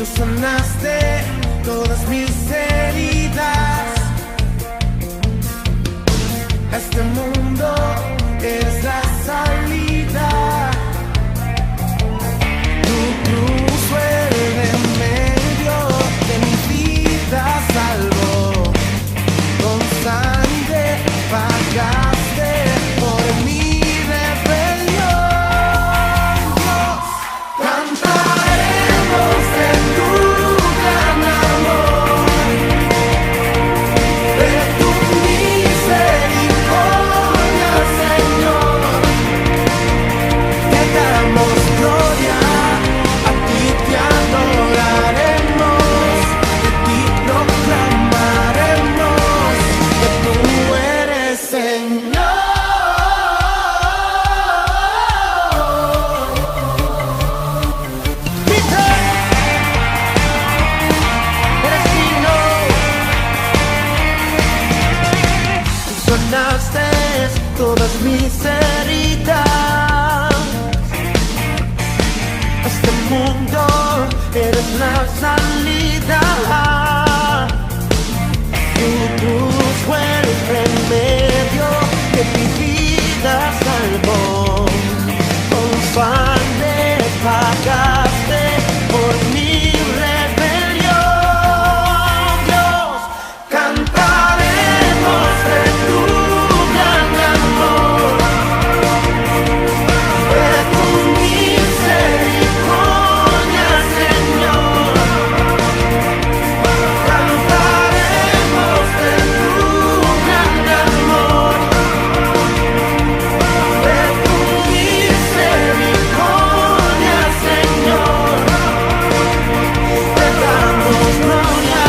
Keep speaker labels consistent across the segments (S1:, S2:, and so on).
S1: Tú sanaste todas mis heridas. A este mundo eres la salida. Tu cruz fue el medio de mi vida, salvo. Con sangre pagaste por mi rebelión. Dios, cantaremos de tu gran amor, de tu misericordia, Señor. Te damos gloria, a ti te adoraremos, de ti proclamaremos que tú eres Señor. Dice, eres digno. Tú sanaste todas mis heridas. A este mundo eres la salida. Tu cruz fue el remedio que mi vida salvó. Con sangre pagaste por mi rebelión. Dios, cantaremos de tu gran amor, de tu misericordia, Señor. Cantaremos de tu gran amor, de tu misericordia, Señor. Te damos gloria,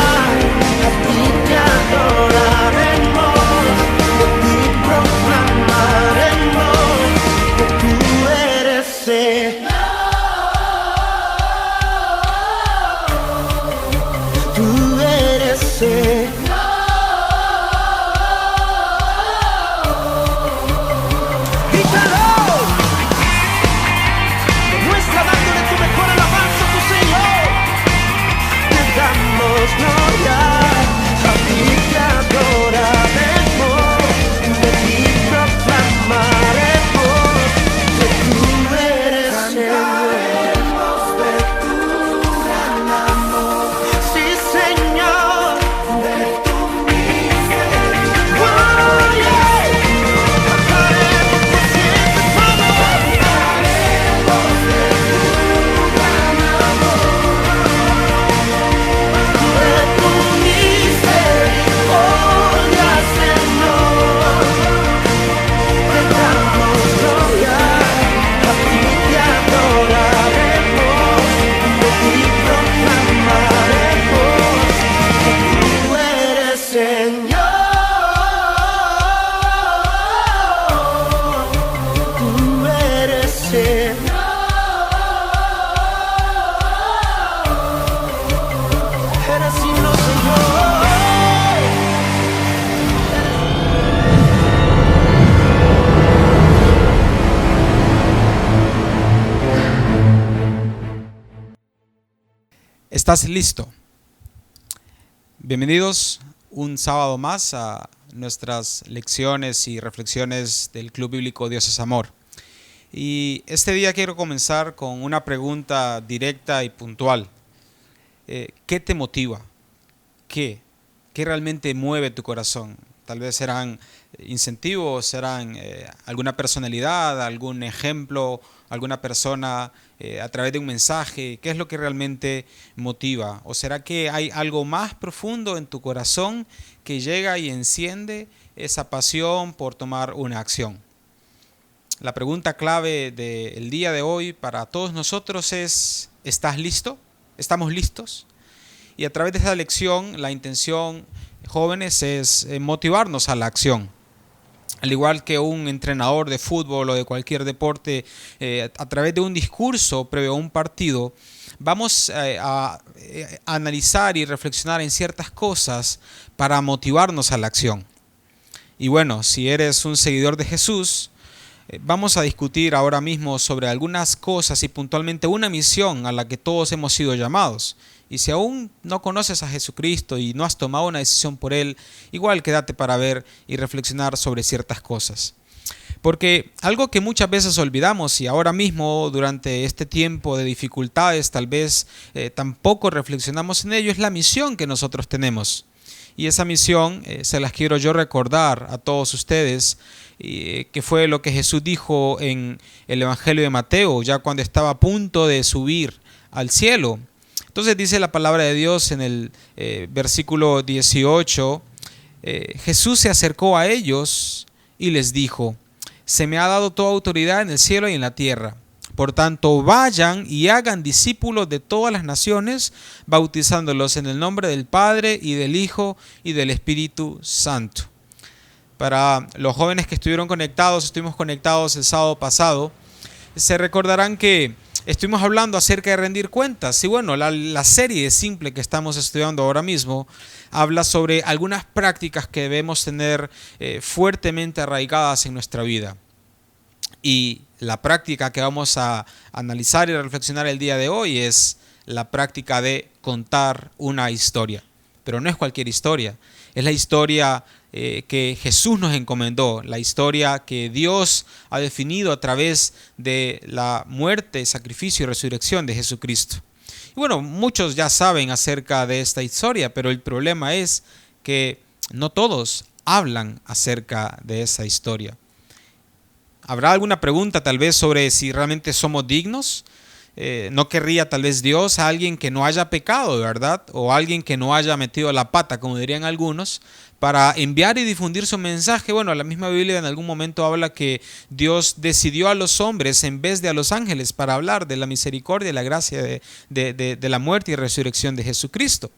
S1: a ti te adoraremos, de ti proclamaremos que tú eres Señor. Tú eres Señor. Grítalo. Demuestra dándole tu mejor alabanza a tu Señor. Te damos gloria, a ti te adoraremos, de ti proclamaremos que tú eres Señor. De tu gran amor, sí, Señor, de tu misericordia. Cantaremos por siempre, Padre. Cantaremos de tu gran amor, de tu misericordia, Señor. Te damos gloria, a ti te adoraremos, de ti proclamaremos que tú eres Señor. Tú eres Señor. Eres signo, Señor.
S2: ¿Estás listo? Bienvenidos un sábado más a nuestras lecciones y reflexiones del Club Bíblico Dios es Amor. Y este día quiero comenzar con una pregunta directa y puntual. ¿Qué te motiva? ¿Qué realmente mueve tu corazón? Tal vez serán incentivos, serán alguna personalidad, algún ejemplo, alguna persona a través de un mensaje. ¿Qué es lo que realmente motiva? ¿O será que hay algo más profundo en tu corazón que llega y enciende esa pasión por tomar una acción? La pregunta clave del día de hoy para todos nosotros es: ¿estás listo? ¿Estamos listos? Y a través de esta lección, la intención, jóvenes, es motivarnos a la acción. Al igual que un entrenador de fútbol o de cualquier deporte, a través de un discurso previo a un partido, vamos a analizar y reflexionar en ciertas cosas para motivarnos a la acción. Y bueno, si eres un seguidor de Jesús, vamos a discutir ahora mismo sobre algunas cosas y puntualmente una misión a la que todos hemos sido llamados. Y si aún no conoces a Jesucristo y no has tomado una decisión por Él, igual quédate para ver y reflexionar sobre ciertas cosas. Porque algo que muchas veces olvidamos y ahora mismo durante este tiempo de dificultades tal vez tampoco reflexionamos en ello es la misión que nosotros tenemos. Y esa misión se las quiero yo recordar a todos ustedes, que fue lo que Jesús dijo en el Evangelio de Mateo, ya cuando estaba a punto de subir al cielo. Entonces dice la palabra de Dios en el versículo 18, Jesús se acercó a ellos y les dijo: se me ha dado toda autoridad en el cielo y en la tierra. Por tanto, vayan y hagan discípulos de todas las naciones, bautizándolos en el nombre del Padre y del Hijo y del Espíritu Santo. Para los jóvenes que estuvimos conectados el sábado pasado, se recordarán que estuvimos hablando acerca de rendir cuentas. Y bueno, la serie simple que estamos estudiando ahora mismo habla sobre algunas prácticas que debemos tener fuertemente arraigadas en nuestra vida. Y la práctica que vamos a analizar y reflexionar el día de hoy es la práctica de contar una historia. Pero no es cualquier historia, es la historia que Jesús nos encomendó, la historia que Dios ha definido a través de la muerte, sacrificio y resurrección de Jesucristo. Y bueno, muchos ya saben acerca de esta historia, pero el problema es que no todos hablan acerca de esa historia. ¿Habrá alguna pregunta tal vez sobre si realmente somos dignos? ¿No querría tal vez Dios a alguien que no haya pecado, verdad? O alguien que no haya metido la pata, como dirían algunos, para enviar y difundir su mensaje. Bueno, la misma Biblia en algún momento habla que Dios decidió a los hombres en vez de a los ángeles para hablar de la misericordia y la gracia de la muerte y resurrección de Jesucristo.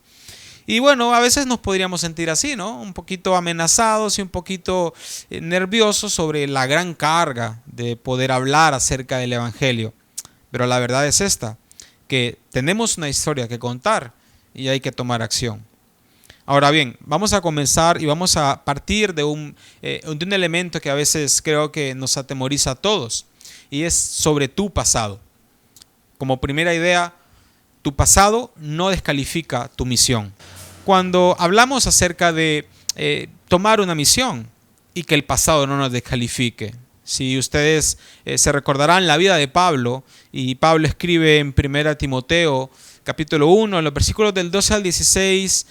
S2: Y bueno, a veces nos podríamos sentir así, ¿no? Un poquito amenazados y un poquito nerviosos sobre la gran carga de poder hablar acerca del Evangelio. Pero la verdad es esta, que tenemos una historia que contar y hay que tomar acción. Ahora bien, vamos a comenzar y vamos a partir de un elemento que a veces creo que nos atemoriza a todos, y es sobre tu pasado. Como primera idea, tu pasado no descalifica tu misión. Cuando hablamos acerca de tomar una misión y que el pasado no nos descalifique, si ustedes se recordarán la vida de Pablo, y Pablo escribe en 1 Timoteo capítulo 1, en los versículos del 12 al 16,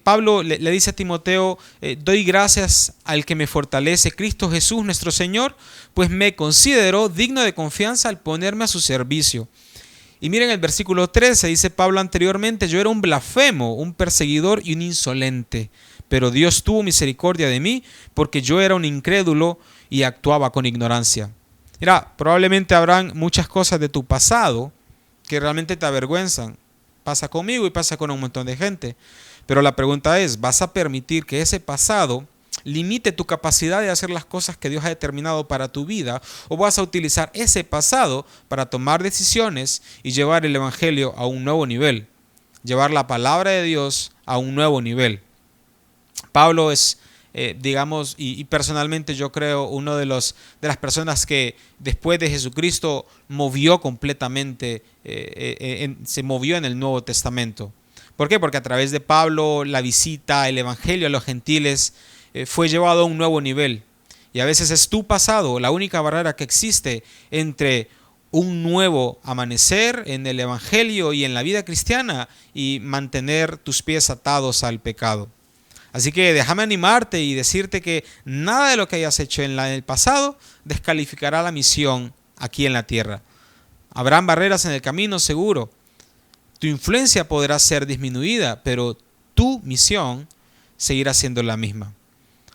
S2: Pablo le dice a Timoteo: doy gracias al que me fortalece, Cristo Jesús nuestro Señor, pues me consideró digno de confianza al ponerme a su servicio. Y miren el versículo 13, dice Pablo anteriormente: yo era un blasfemo, un perseguidor y un insolente, pero Dios tuvo misericordia de mí porque yo era un incrédulo y actuaba con ignorancia. Mira, probablemente habrán muchas cosas de tu pasado que realmente te avergüenzan. Pasa conmigo y pasa con un montón de gente. Pero la pregunta es, ¿vas a permitir que ese pasado limite tu capacidad de hacer las cosas que Dios ha determinado para tu vida? ¿O vas a utilizar ese pasado para tomar decisiones y llevar el Evangelio a un nuevo nivel? Llevar la palabra de Dios a un nuevo nivel. Pablo es, y personalmente yo creo, uno de las personas que después de Jesucristo movió completamente, se movió en el Nuevo Testamento. ¿Por qué? Porque a través de Pablo la visita, el Evangelio a los gentiles fue llevado a un nuevo nivel. Y a veces es tu pasado la única barrera que existe entre un nuevo amanecer en el Evangelio y en la vida cristiana y mantener tus pies atados al pecado. Así que déjame animarte y decirte que nada de lo que hayas hecho en el pasado descalificará la misión aquí en la tierra. Habrán barreras en el camino, seguro. Tu influencia podrá ser disminuida, pero tu misión seguirá siendo la misma.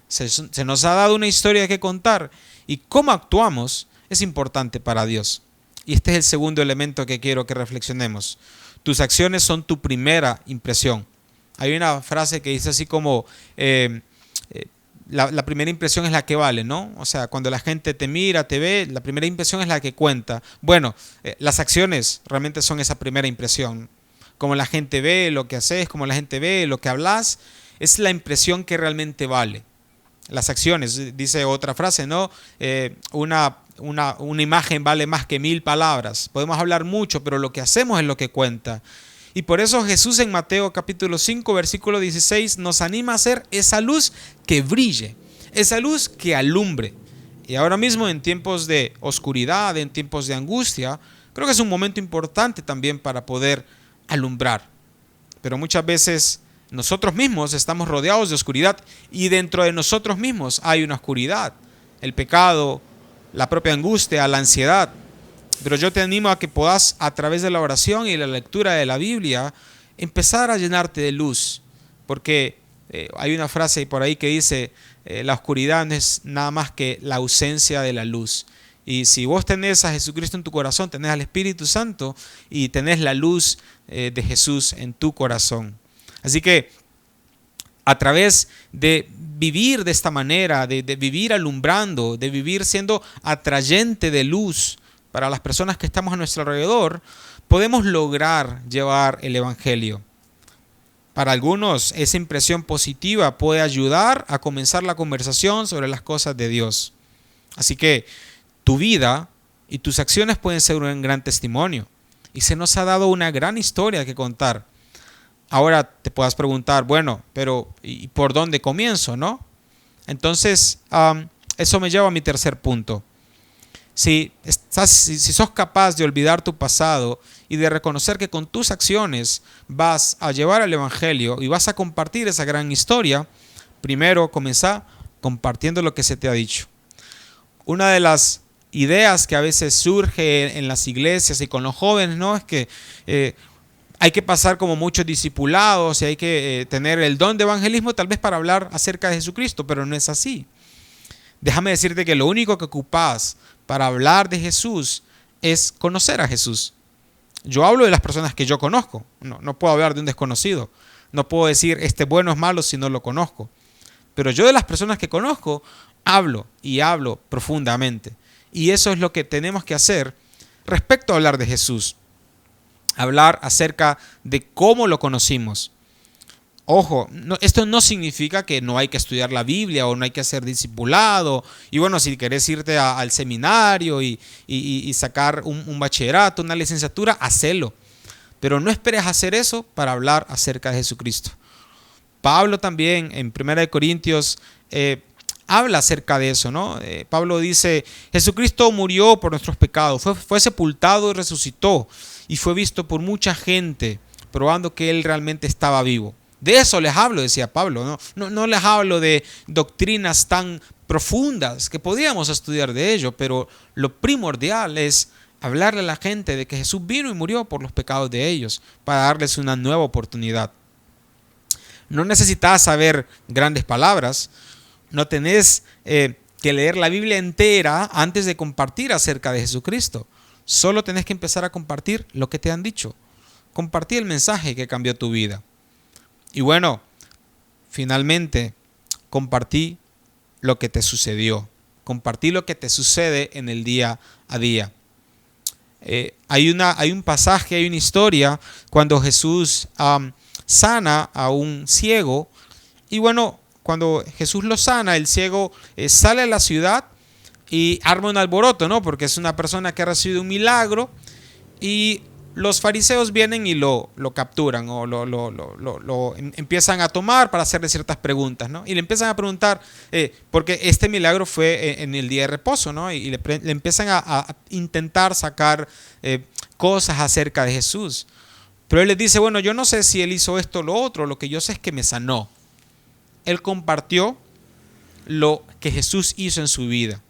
S2: Se nos ha dado una historia que contar y cómo actuamos es importante para Dios. Y este es el segundo elemento que quiero que reflexionemos. Tus acciones son tu primera impresión. Hay una frase que dice así como, la primera impresión es la que vale, ¿no? O sea, cuando la gente te mira, te ve, la primera impresión es la que cuenta. Bueno, las acciones realmente son esa primera impresión. Como la gente ve lo que haces, como la gente ve lo que hablas, es la impresión que realmente vale. Las acciones, dice otra frase, ¿no? Una imagen vale más que 1000 palabras. Podemos hablar mucho, pero lo que hacemos es lo que cuenta. Y por eso Jesús en Mateo capítulo 5, versículo 16 nos anima a ser esa luz que brille, esa luz que alumbre. Y ahora mismo en tiempos de oscuridad, en tiempos de angustia, creo que es un momento importante también para poder alumbrar. Pero muchas veces nosotros mismos estamos rodeados de oscuridad y dentro de nosotros mismos hay una oscuridad. El pecado, la propia angustia, la ansiedad. Pero yo te animo a que puedas, a través de la oración y la lectura de la Biblia, empezar a llenarte de luz. Porque hay una frase por ahí que dice, la oscuridad no es nada más que la ausencia de la luz. Y si vos tenés a Jesucristo en tu corazón, tenés al Espíritu Santo y tenés la luz de Jesús en tu corazón. Así que a través de vivir de esta manera, de vivir alumbrando, de vivir siendo atrayente de luz para las personas que estamos a nuestro alrededor, podemos lograr llevar el Evangelio. Para algunos, esa impresión positiva puede ayudar a comenzar la conversación sobre las cosas de Dios. Así que tu vida y tus acciones pueden ser un gran testimonio. Y se nos ha dado una gran historia que contar. Ahora te puedas preguntar, bueno, pero ¿y por dónde comienzo, no? Entonces, eso me lleva a mi tercer punto. Si sos capaz de olvidar tu pasado y de reconocer que con tus acciones vas a llevar el Evangelio y vas a compartir esa gran historia, primero comenzá compartiendo lo que se te ha dicho. Una de las ideas que a veces surge en las iglesias y con los jóvenes, ¿no? Es que hay que pasar como muchos discipulados y hay que tener el don de evangelismo tal vez para hablar acerca de Jesucristo, pero no es así. Déjame decirte que lo único que ocupás para hablar de Jesús es conocer a Jesús. Yo hablo de las personas que yo conozco, no puedo hablar de un desconocido. No puedo decir este bueno es malo si no lo conozco. Pero yo de las personas que conozco hablo y hablo profundamente. Y eso es lo que tenemos que hacer respecto a hablar de Jesús. Hablar acerca de cómo lo conocimos. Ojo, esto no significa que no hay que estudiar la Biblia o no hay que ser discipulado. Y bueno, si querés irte al seminario y sacar un bachillerato, una licenciatura, hacelo. Pero no esperes hacer eso para hablar acerca de Jesucristo. Pablo también en 1 Corintios habla acerca de eso, ¿no? Pablo dice, Jesucristo murió por nuestros pecados, fue sepultado y resucitó y fue visto por mucha gente, probando que Él realmente estaba vivo. De eso les hablo, decía Pablo, no les hablo de doctrinas tan profundas que podíamos estudiar de ello, pero lo primordial es hablarle a la gente de que Jesús vino y murió por los pecados de ellos para darles una nueva oportunidad. No necesitas saber grandes palabras, no tenés que leer la Biblia entera antes de compartir acerca de Jesucristo. Solo tenés que empezar a compartir lo que te han dicho. Compartí el mensaje que cambió tu vida. Y bueno, finalmente compartí lo que te sucedió. Compartí lo que te sucede en el día a día. Hay un pasaje, hay una historia cuando Jesús sana a un ciego. Y bueno, cuando Jesús lo sana, el ciego sale a la ciudad y arma un alboroto, ¿no? Porque es una persona que ha recibido un milagro y los fariseos vienen y lo capturan o lo empiezan a tomar para hacerle ciertas preguntas, ¿no? Y le empiezan a preguntar, porque este milagro fue en el día de reposo, ¿no? Y le empiezan a intentar sacar cosas acerca de Jesús. Pero él les dice, bueno, yo no sé si él hizo esto o lo otro, lo que yo sé es que me sanó. Él compartió lo que Jesús hizo en su vida.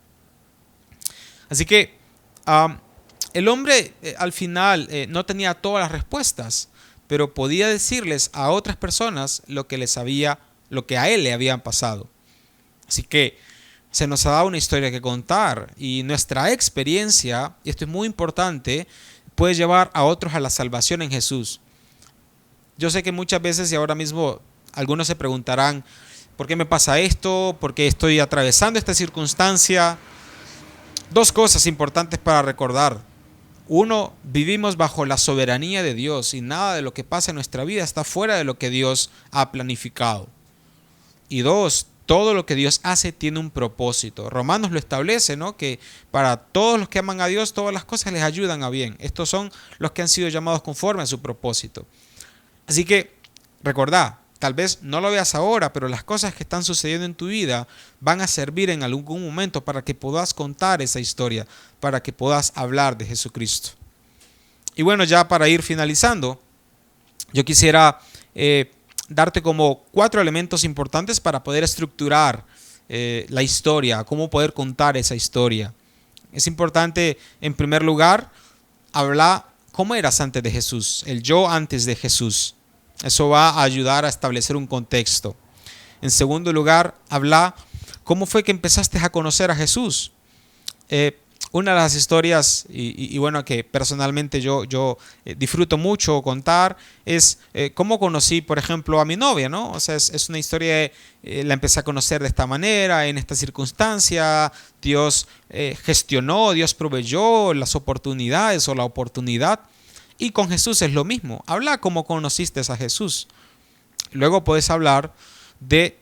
S2: Así que el hombre al final no tenía todas las respuestas, pero podía decirles a otras personas lo que a él le habían pasado. Así que se nos ha dado una historia que contar y nuestra experiencia, y esto es muy importante, puede llevar a otros a la salvación en Jesús. Yo sé que muchas veces y ahora mismo algunos se preguntarán, ¿por qué me pasa esto? ¿Por qué estoy atravesando esta circunstancia? Dos cosas importantes para recordar. Uno, vivimos bajo la soberanía de Dios y nada de lo que pasa en nuestra vida está fuera de lo que Dios ha planificado. Y dos, todo lo que Dios hace tiene un propósito. Romanos lo establece, ¿no? Que para todos los que aman a Dios, todas las cosas les ayudan a bien. Estos son los que han sido llamados conforme a su propósito. Así que recordá, tal vez no lo veas ahora, pero las cosas que están sucediendo en tu vida van a servir en algún momento para que puedas contar esa historia, para que puedas hablar de Jesucristo. Y bueno, ya para ir finalizando, yo quisiera darte como 4 elementos importantes para poder estructurar la historia, cómo poder contar esa historia. Es importante, en primer lugar, hablar cómo eras antes de Jesús, el yo antes de Jesús. Eso va a ayudar a establecer un contexto. En segundo lugar, habla cómo fue que empezaste a conocer a Jesús. Una de las historias, y bueno, que personalmente yo disfruto mucho contar, es cómo conocí, por ejemplo, a mi novia, ¿no? O sea, es una historia, la empecé a conocer de esta manera, en esta circunstancia. Dios gestionó, Dios proveyó las oportunidades o la oportunidad. Y con Jesús es lo mismo. Habla cómo conociste a Jesús. Luego puedes hablar de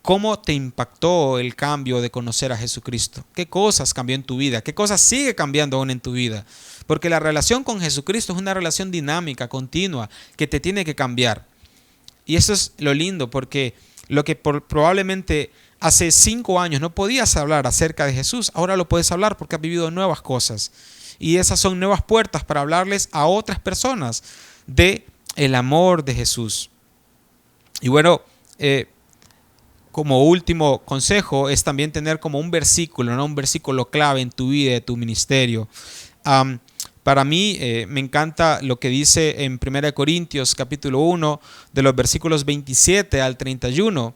S2: cómo te impactó el cambio de conocer a Jesucristo. ¿Qué cosas cambió en tu vida? ¿Qué cosas sigue cambiando aún en tu vida? Porque la relación con Jesucristo es una relación dinámica, continua, que te tiene que cambiar. Y eso es lo lindo, porque lo que probablemente hace 5 años no podías hablar acerca de Jesús, ahora lo puedes hablar porque has vivido nuevas cosas. Y esas son nuevas puertas para hablarles a otras personas de el amor de Jesús. Y bueno, como último consejo es también tener como un versículo, ¿no? Un versículo clave en tu vida, de tu ministerio. Para mí me encanta lo que dice en 1 Corintios capítulo 1, de los versículos 27 al 31,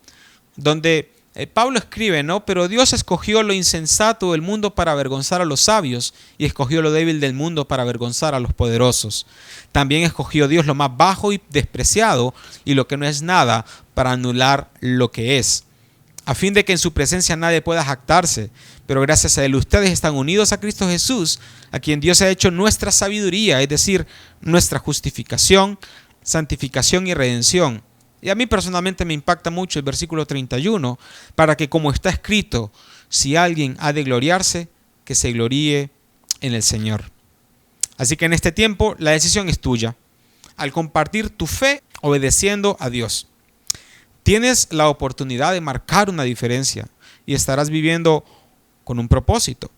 S2: donde Pablo escribe, ¿no? Pero Dios escogió lo insensato del mundo para avergonzar a los sabios y escogió lo débil del mundo para avergonzar a los poderosos. También escogió Dios lo más bajo y despreciado y lo que no es nada para anular lo que es, a fin de que en su presencia nadie pueda jactarse. Pero gracias a él ustedes están unidos a Cristo Jesús, a quien Dios ha hecho nuestra sabiduría, es decir, nuestra justificación, santificación y redención. Y a mí personalmente me impacta mucho el versículo 31, para que como está escrito, si alguien ha de gloriarse, que se gloríe en el Señor. Así que en este tiempo la decisión es tuya, al compartir tu fe obedeciendo a Dios. Tienes la oportunidad de marcar una diferencia y estarás viviendo con un propósito,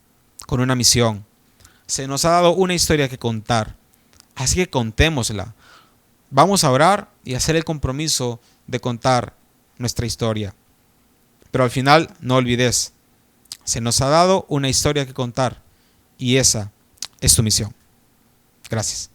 S2: con una misión. Se nos ha dado una historia que contar, así que contémosla. Vamos a orar y hacer el compromiso de contar nuestra historia. Pero al final, no olvides, se nos ha dado una historia que contar y esa es tu misión. Gracias.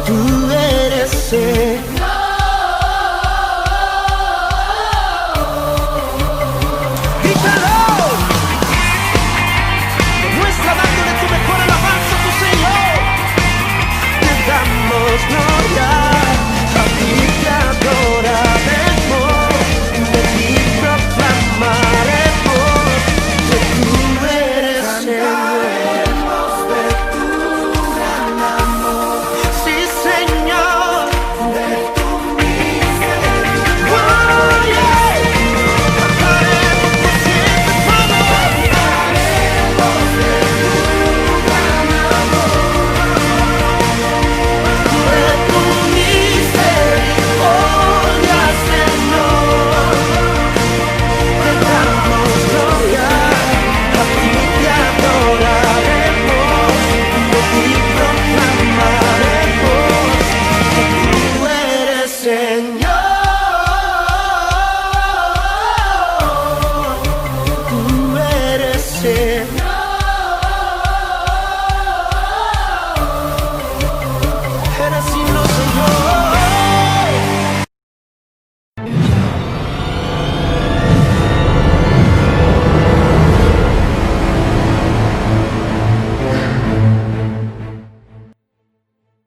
S1: Tú eres